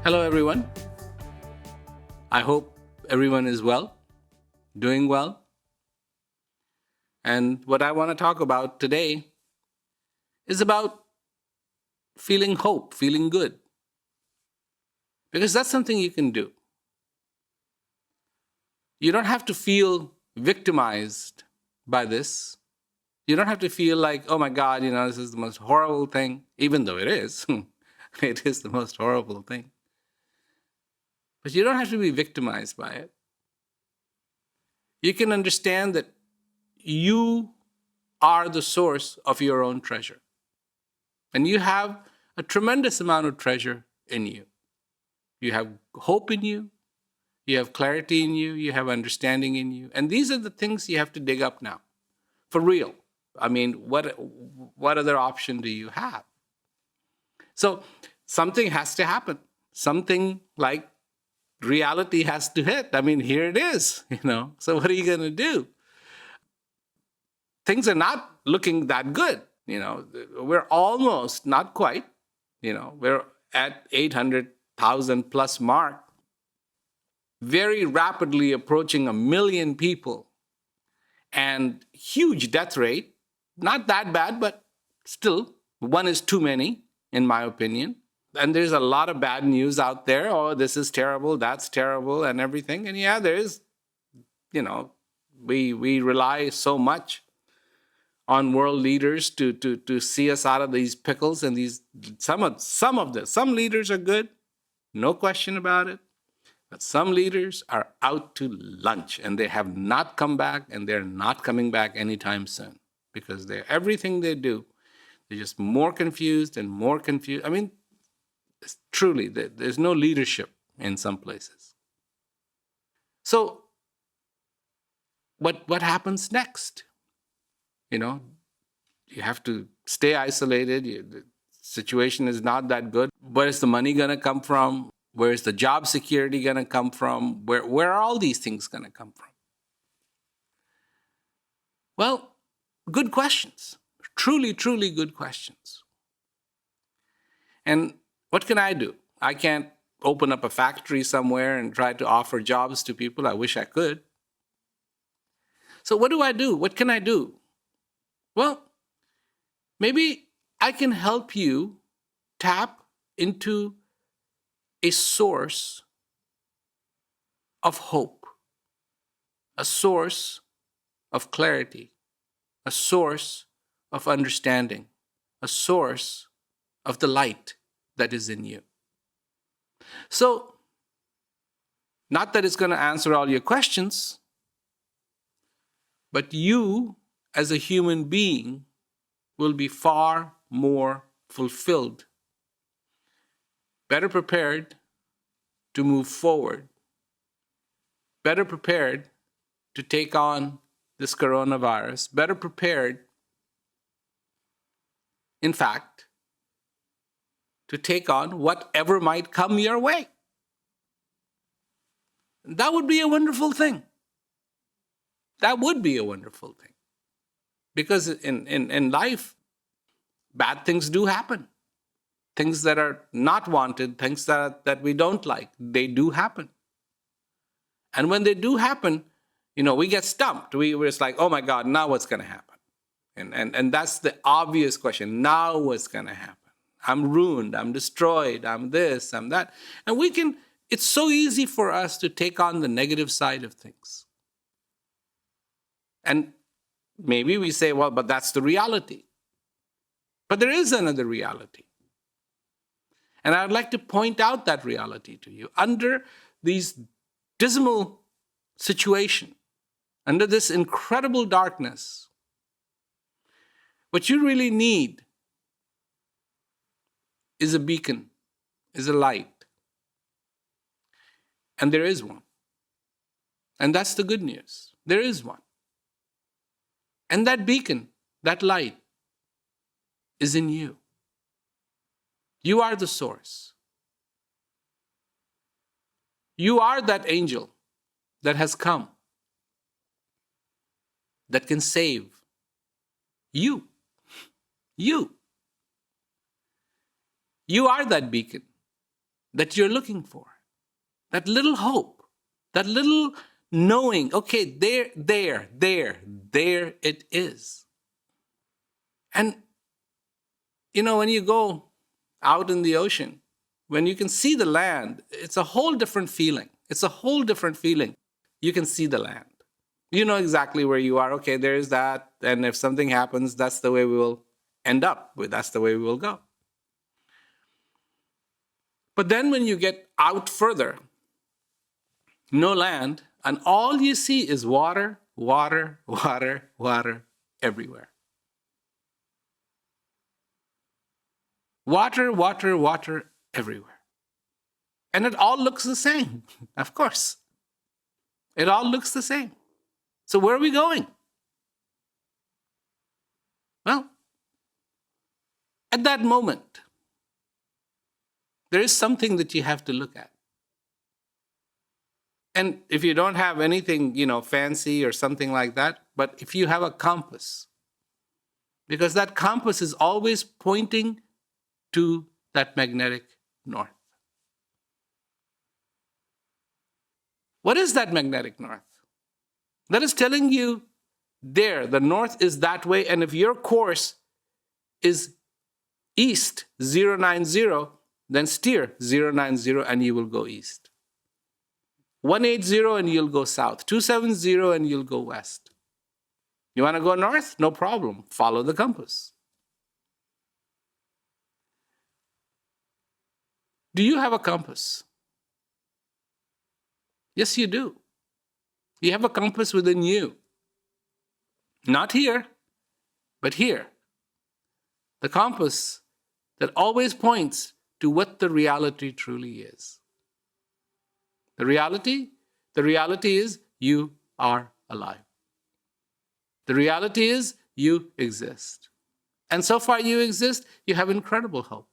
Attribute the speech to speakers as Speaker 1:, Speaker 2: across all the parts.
Speaker 1: Hello, everyone. I hope everyone is well, doing well. And what I want to talk about today is about feeling hope, feeling good, because that's something you can do. You don't have to feel victimized by this. You don't have to feel like, oh my God, this is the most horrible thing, even though it is. It is the most horrible thing. But you don't have to be victimized by it. You can understand that you are the source of your own treasure. And you have a tremendous amount of treasure in you. You have hope in you. You have clarity in you. You have understanding in you. And these are the things you have to dig up now. For real. I mean, what other option do you have? So something has to happen. Something like reality has to hit. I mean, here it is, So what are you going to do? Things are not looking that good. We're almost, not quite, we're at 800,000 plus mark, very rapidly approaching 1 million people, and huge death rate. Not that bad, but still, one is too many, in my opinion. And there's a lot of bad news out there. Oh, this is terrible, that's terrible, and everything. And yeah, there is, we rely so much on world leaders to see us out of these pickles, and some leaders are good, no question about it, but some leaders are out to lunch, and they have not come back, and they're not coming back anytime soon, because everything they do, they're just more confused and more confused. I mean, truly, there's no leadership in some places. So what happens next? You have to stay isolated. The situation is not that good. Where is the money going to come from? Where is the job security going to come from? Where are all these things going to come from? Well, good questions. Truly, truly good questions. And what can I do? I can't open up a factory somewhere and try to offer jobs to people. I wish I could. So what do I do? What can I do? Well, maybe I can help you tap into a source of hope, a source of clarity, a source of understanding, a source of the light that is in you. So, not that it's going to answer all your questions, but you, as a human being, will be far more fulfilled, better prepared to move forward, better prepared to take on this coronavirus, better prepared, in fact, to take on whatever might come your way. That would be a wonderful thing. That would be a wonderful thing. Because in life, bad things do happen. Things that are not wanted, things that we don't like, they do happen. And when they do happen, we get stumped. We're just like, oh my God, now what's going to happen? And that's the obvious question. Now what's going to happen? I'm ruined, I'm destroyed, I'm this, I'm that. And it's so easy for us to take on the negative side of things. And maybe we say, well, but that's the reality. But there is another reality. And I'd like to point out that reality to you. Under these dismal situation, under this incredible darkness, what you really need is a beacon, is a light. And there is one. And that's the good news. There is one. And that beacon, that light, is in you. You are the source. You are that angel that has come that can save you. You. You are that beacon that you're looking for. That little hope, that little knowing, okay, there it is. And, when you go out in the ocean, when you can see the land, it's a whole different feeling. It's a whole different feeling. You can see the land. You know exactly where you are. Okay, there's that. And if something happens, that's the way we will end up. That's the way we will go. But then when you get out further, no land, and all you see is water, water, water, water everywhere. Water, water, water everywhere. And it all looks the same, of course. It all looks the same. So where are we going? Well, at that moment, there is something that you have to look at. And if you don't have anything, fancy or something like that, but if you have a compass, because that compass is always pointing to that magnetic north. What is that magnetic north? That is telling you there, the north is that way, and if your course is east 090, then steer 090 and you will go east. 180 and you'll go south. 270 and you'll go west. You want to go north? No problem. Follow the compass. Do you have a compass? Yes, you do. You have a compass within you. Not here, but here. The compass that always points to what the reality truly is. The reality is you are alive. The reality is you exist. And so far you exist, you have incredible hope.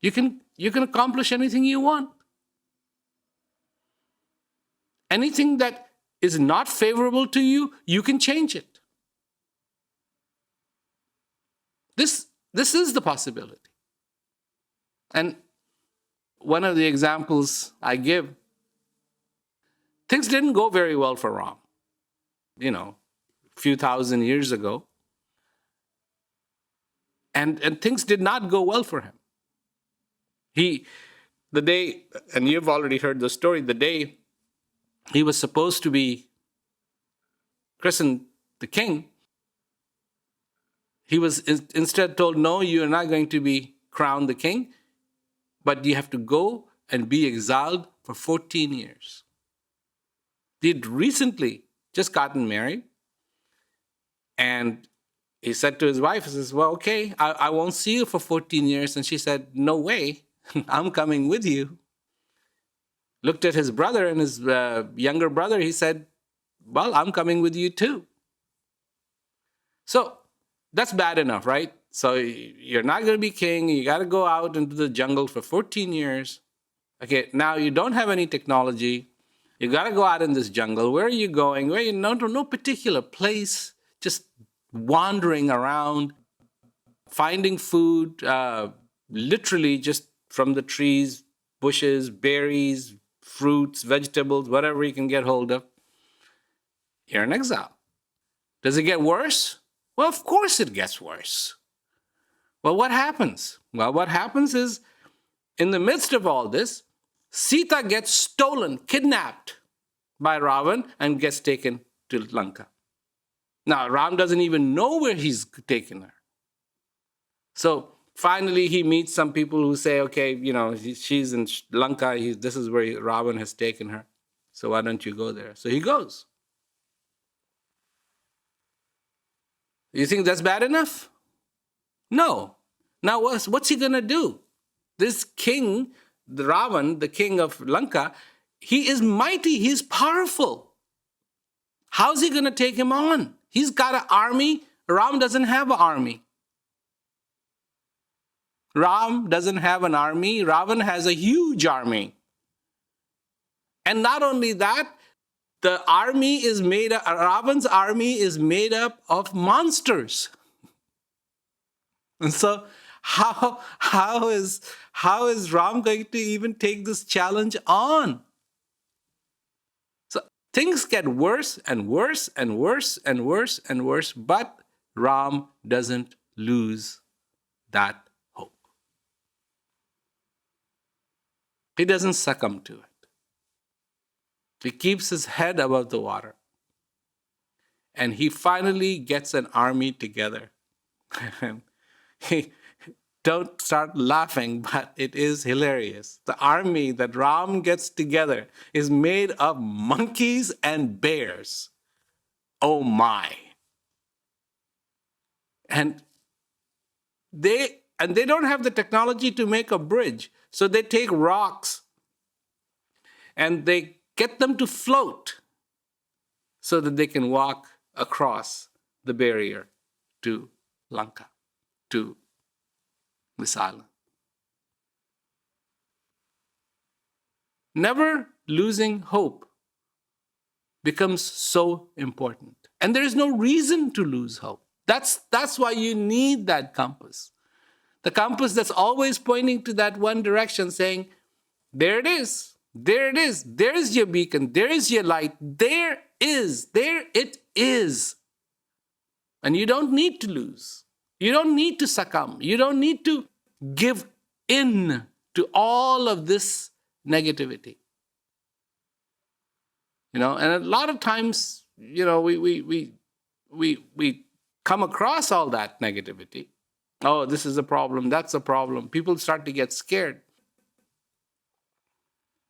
Speaker 1: You can accomplish anything you want. Anything that is not favorable to you, you can change it. This is the possibility. And one of the examples I give, things didn't go very well for Ram, a few thousand years ago. And things did not go well for him. The day, and you've already heard the story, the day he was supposed to be christened the king, he was instead told, no, you are not going to be crowned the king, but you have to go and be exiled for 14 years. He'd recently just gotten married, and he said to his wife, he says, well, okay, I won't see you for 14 years. And she said, no way, I'm coming with you. Looked at his brother and his younger brother, he said, well, I'm coming with you too. So that's bad enough, right? So you're not going to be king. You got to go out into the jungle for 14 years. Okay, now you don't have any technology. You got to go out in this jungle. Where are you going? Where you no particular place, just wandering around, finding food, literally just from the trees, bushes, berries, fruits, vegetables, whatever you can get hold of. You're in exile. Does it get worse? Well, of course it gets worse. Well, what happens? Well, what happens is, in the midst of all this, Sita gets stolen, kidnapped by Ravan and gets taken to Lanka. Now, Ram doesn't even know where he's taken her. So finally, he meets some people who say, okay, she's in Lanka. This is where Ravan has taken her. So why don't you go there? So he goes. You think that's bad enough? No. Now, what's he going to do? This king, the Ravan, the king of Lanka, he is mighty. He's powerful. How's he going to take him on? He's got an army. Ram doesn't have an army. Ram doesn't have an army. Ravan has a huge army. And not only that, The army is made up, Ravan's army is made up of monsters. And so how is Ram going to even take this challenge on? So things get worse and worse and worse and worse and worse, but Ram doesn't lose that hope. He doesn't succumb to it. He keeps his head above the water. And he finally gets an army together. Don't start laughing, but it is hilarious. The army that Ram gets together is made of monkeys and bears. Oh my. And they don't have the technology to make a bridge. So they take rocks and they get them to float so that they can walk across the barrier to Lanka, to this island. Never losing hope becomes so important. And there is no reason to lose hope. That's why you need that compass. The compass that's always pointing to that one direction, saying, there it is, there it is, there is your beacon, there is your light, there it is. And you don't need to lose. You don't need to succumb. You don't need to give in to all of this negativity. And a lot of times, we come across all that negativity. Oh, this is a problem, that's a problem. People start to get scared.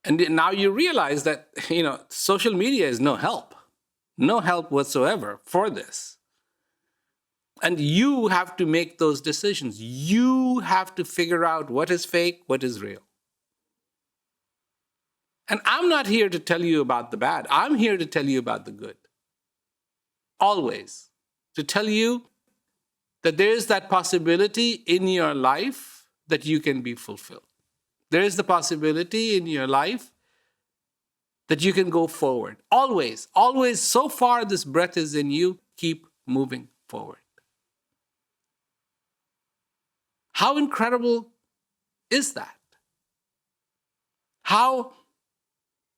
Speaker 1: And now you realize that, social media is no help whatsoever for this. And you have to make those decisions. You have to figure out what is fake, what is real. And I'm not here to tell you about the bad. I'm here to tell you about the good. Always. To tell you that there is that possibility in your life that you can be fulfilled. There is the possibility in your life that you can go forward. Always, always, so far this breath is in you, keep moving forward. How incredible is that? How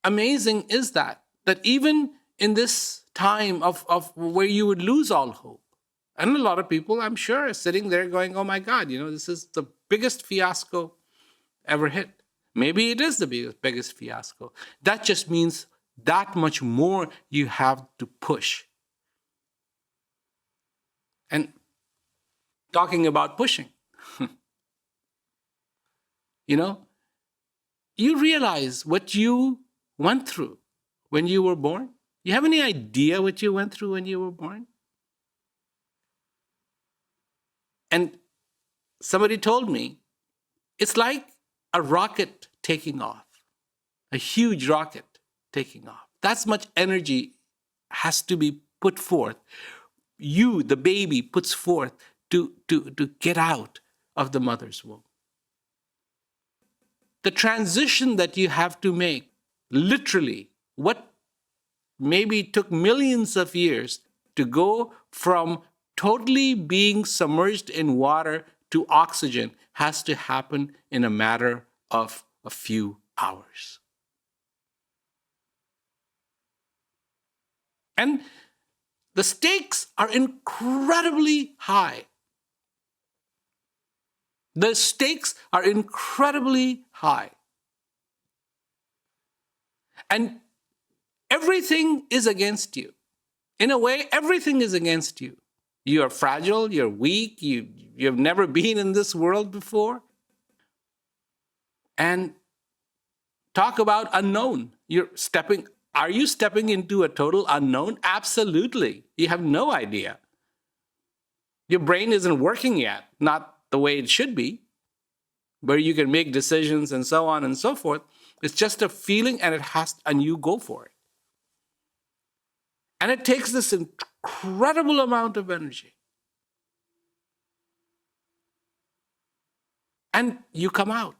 Speaker 1: amazing is that? That even in this time of where you would lose all hope, and a lot of people, I'm sure, are sitting there going, oh my God, this is the biggest fiasco ever hit. Maybe it is the biggest fiasco. That just means that much more you have to push. And talking about pushing, you realize what you went through when you were born? You have any idea what you went through when you were born? And somebody told me, it's like a rocket taking off, a huge rocket taking off. That's much energy has to be put forth. You, the baby, puts forth to get out of the mother's womb. The transition that you have to make, literally, what maybe took millions of years to go from totally being submerged in water to oxygen, has to happen in a matter of a few hours. And the stakes are incredibly high. The stakes are incredibly high. And everything is against you. In a way, everything is against you. You are fragile, you're weak, you've never been in this world before. And talk about unknown. Are you stepping into a total unknown? Absolutely. You have no idea. Your brain isn't working yet, not the way it should be, where you can make decisions and so on and so forth. It's just a feeling, and you go for it. And it takes this incredible amount of energy. And you come out.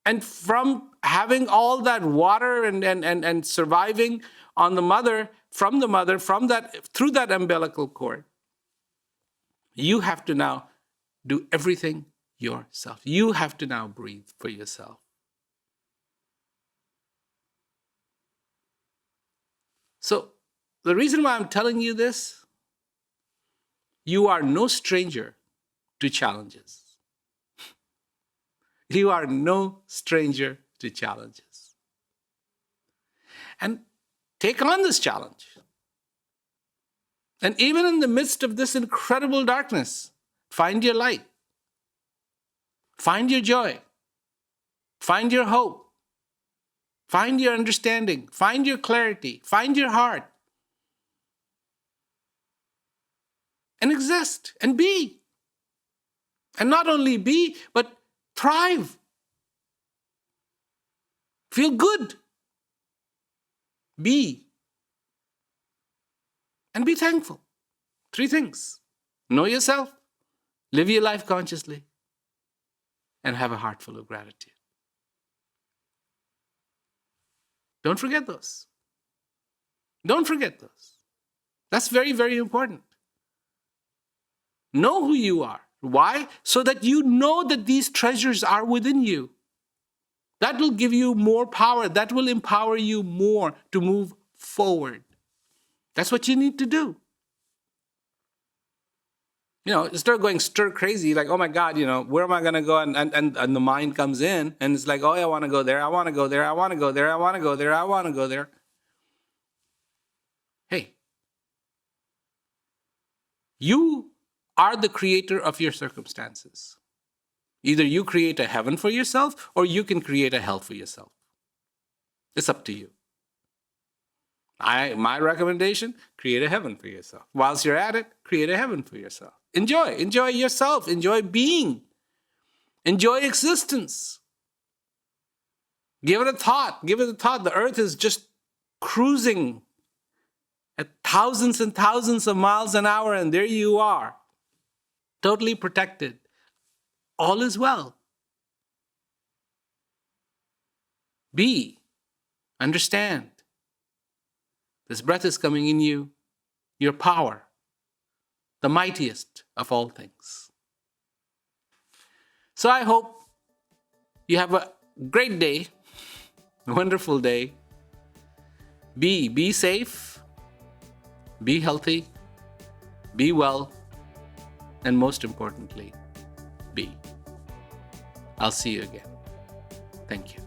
Speaker 1: And from having all that water and surviving on the mother, from that, through that umbilical cord, you have to now do everything yourself. You have to now breathe for yourself. So the reason why I'm telling you this, you are no stranger to challenges. You are no stranger to challenges. And take on this challenge. And even in the midst of this incredible darkness, find your light. Find your joy. Find your hope. Find your understanding. Find your clarity. Find your heart. And exist and be. And not only be, but thrive. Feel good. Be. And be thankful. 3 things. Know yourself, live your life consciously, and have a heart full of gratitude. Don't forget those. Don't forget those. That's very, very important. Know who you are. Why? So that you know that these treasures are within you. That will give you more power. That will empower you more to move forward. That's what you need to do. Instead of going stir crazy, like, oh my God, where am I going to go? And the mind comes in and it's like, oh, I want to go there. I want to go there. I want to go there. I want to go there. I want to go there. Hey, you are the creator of your circumstances. Either you create a heaven for yourself or you can create a hell for yourself. It's up to you. My recommendation, create a heaven for yourself. Whilst you're at it, create a heaven for yourself. Enjoy yourself. Enjoy being. Enjoy existence. Give it a thought. The earth is just cruising at thousands and thousands of miles an hour, and there you are, totally protected. All is well. Be. Understand. This breath is coming in you, your power, the mightiest of all things. So I hope you have a great day, a wonderful day. Be safe, be healthy, be well, and most importantly, be. I'll see you again. Thank you.